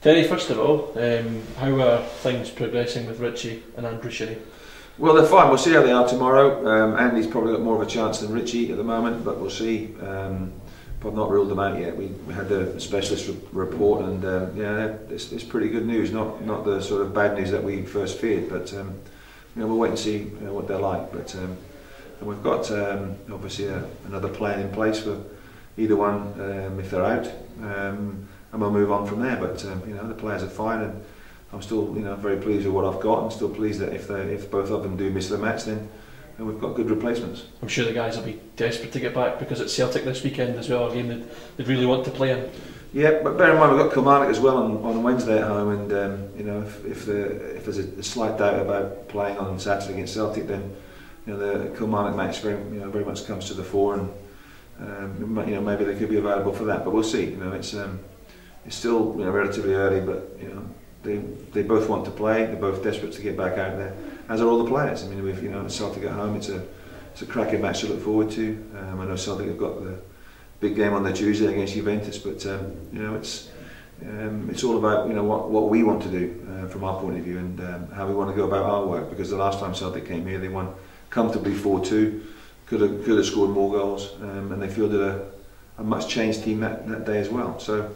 Terry, first of all, how are things progressing with Richie and Andrew Shinnie? Well, they're fine. We'll see how they are tomorrow. Andy's probably got more of a chance than Richie at the moment, but we'll see. I've not ruled them out yet. We had the specialist report, and yeah, it's pretty good news. Not the sort of bad news that we first feared, but we'll wait and see what they're like. But and we've got obviously another plan in place for either one if they're out, and we'll move on from there. But the players are fine, and I'm still very pleased with what I've got, and still pleased that if both of them do miss the match, then we've got good replacements. I'm sure the guys will be desperate to get back because it's Celtic this weekend as well, a game that they really want to play in. Yeah, but bear in mind we've got Kilmarnock as well on Wednesday at home, and if there's a slight doubt about playing on Saturday against Celtic, then the Kilmarnock match very much comes to the fore, and maybe they could be available for that, but we'll see. It's still relatively early, but they both want to play. They're both desperate to get back out there, as are all the players. I mean, we've Celtic at home. It's a cracking match to look forward to. I know Celtic have got the big game on the Tuesday against Juventus, but it's all about what we want to do from our point of view, and how we want to go about our work. Because the last time Celtic came here, they won comfortably 4-2. Could have scored more goals, and they fielded a much changed team that day as well. So.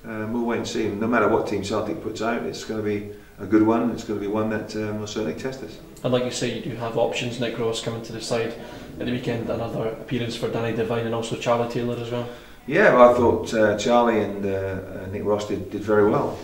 We'll wait and see. No matter what team Celtic puts out, it's going to be a good one. It's going to be one that will certainly test us. And like you say, you do have options. Nick Ross coming to the side at the weekend, another appearance for Danny Devine, and also Charlie Taylor as well. Yeah, well, I thought Charlie and Nick Ross did very well,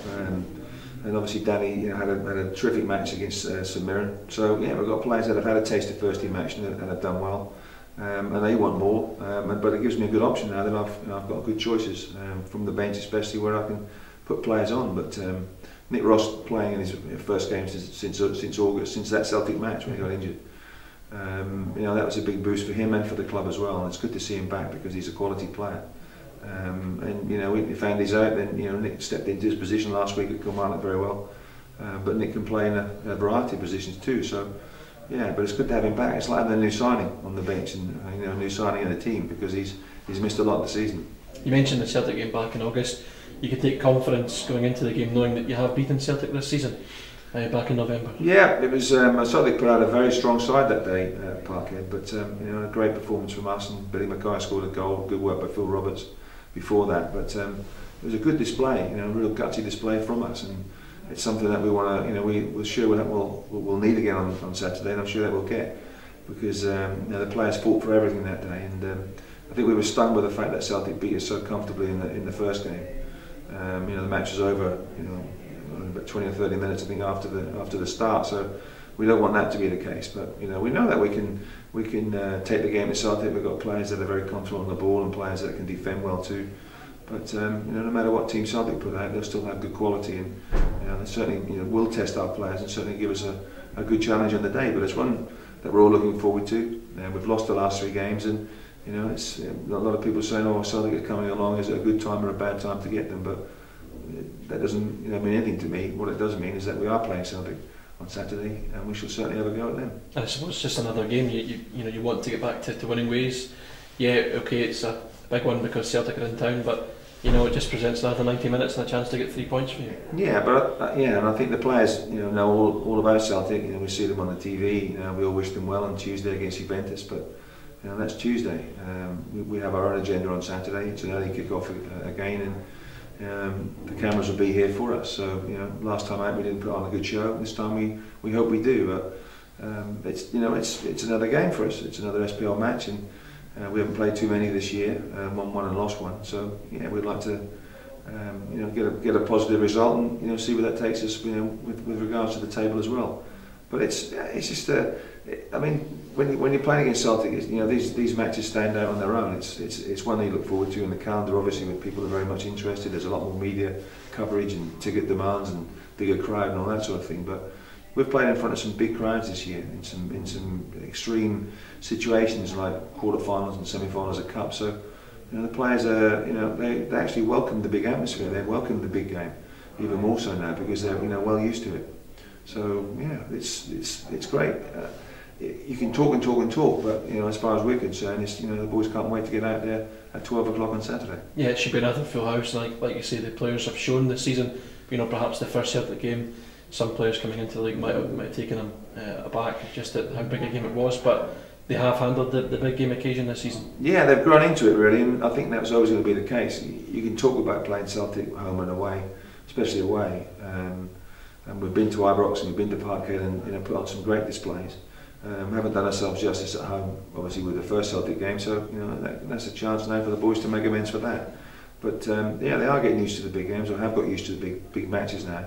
and obviously Danny had a terrific match against St Mirren. So yeah, we've got players that have had a taste of first team action and have done well. And they want more, but it gives me a good option now that I've got good choices from the bench, especially where I can put players on. But Nick Ross playing in his first game since August, since that Celtic match when he got injured, that was a big boost for him and for the club as well. And it's good to see him back because he's a quality player. And if Andy's out, then Nick stepped into his position last week at Kilmarnock very well. But Nick can play in a variety of positions too. So. Yeah, but it's good to have him back. It's like having a new signing on the bench and a new signing in the team because he's missed a lot of the season. You mentioned the Celtic game back in August. You could take confidence going into the game knowing that you have beaten Celtic this season back in November. Yeah, it was Celtic put out a very strong side that day at Parkhead, but a great performance from us, and Billy Mackay scored a goal. Good work by Phil Roberts before that, but it was a good display. A real gutsy display from us, and it's something that we want to, we're sure we'll need again on Saturday, and I'm sure that we'll get, because the players fought for everything that day, and I think we were stung by the fact that Celtic beat us so comfortably in the first game. The match was over, about 20 or 30 minutes I think after the start, so we don't want that to be the case. But we know that we can take the game to Celtic. We've got players that are very comfortable on the ball and players that can defend well too. But no matter what team Celtic put out, they'll still have good quality, and they certainly will test our players and certainly give us a good challenge on the day. But it's one that we're all looking forward to. We've lost the last 3 games, and it's a lot of people saying, "Oh, Celtic are coming along. Is it a good time or a bad time to get them?" But that doesn't mean anything to me. What it does mean is that we are playing Celtic on Saturday, and we shall certainly have a go at them. And I suppose it's just another game. You want to get back to winning ways. Yeah, okay, it's a big one because Celtic are in town, but it just presents another 90 minutes and a chance to get 3 points for you. Yeah, but and I think the players know all about Celtic. We see them on the TV. We all wish them well on Tuesday against Juventus, but that's Tuesday. We have our own agenda on Saturday. It's an early kick-off again, and the cameras will be here for us. So last time out we didn't put on a good show. This time we hope we do. But it's another game for us. It's another SPL match, and we haven't played too many this year. Won one and lost one. So we'd like to get a positive result and see where that takes us. With regards to the table as well. But it's just when you're playing against Celtic, these matches stand out on their own. It's one that you look forward to in the calendar. Obviously, with people are very much interested. There's a lot more media coverage and ticket demands and bigger crowd and all that sort of thing. But we've played in front of some big crowds this year in some extreme situations like quarterfinals and semi-finals of Cup. So the players are they actually welcome the big atmosphere. They welcome the big game even more so now because they're well used to it. So it's great. You can talk and talk and talk, but as far as we're concerned, it's the boys can't wait to get out there at 12 o'clock on Saturday. Yeah, it should be another full house. Like you say, the players have shown this season perhaps the first Celtic game, some players coming into the league might have taken them aback just at how big a game it was, but they have handled the big game occasion this season. Yeah, they've grown into it really, and I think that's always going to be the case. You can talk about playing Celtic home and away, especially away, and we've been to Ibrox and we've been to Parkhead and put on some great displays. Haven't done ourselves justice at home, obviously with the first Celtic game, so that's a chance now for the boys to make amends for that. But they are getting used to the big games, or have got used to the big matches now,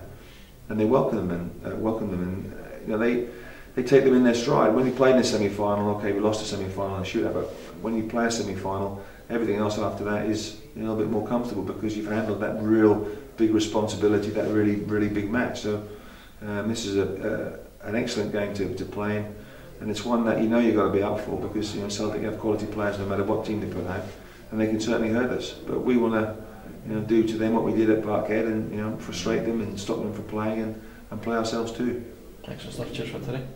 and they welcome them and they take them in their stride. When we played in the semi-final, okay, we lost the semi-final in a shootout, but when you play a semi-final, everything else after that is a little bit more comfortable because you've handled that real big responsibility, that really big match. So this is an excellent game to play in, and it's one that you've got to be up for because Celtic have quality players no matter what team they put out, and they can certainly hurt us. But we want to do to them what we did at Parkhead and frustrate them and stop them from playing and play ourselves too. Excellent stuff. Cheers for today.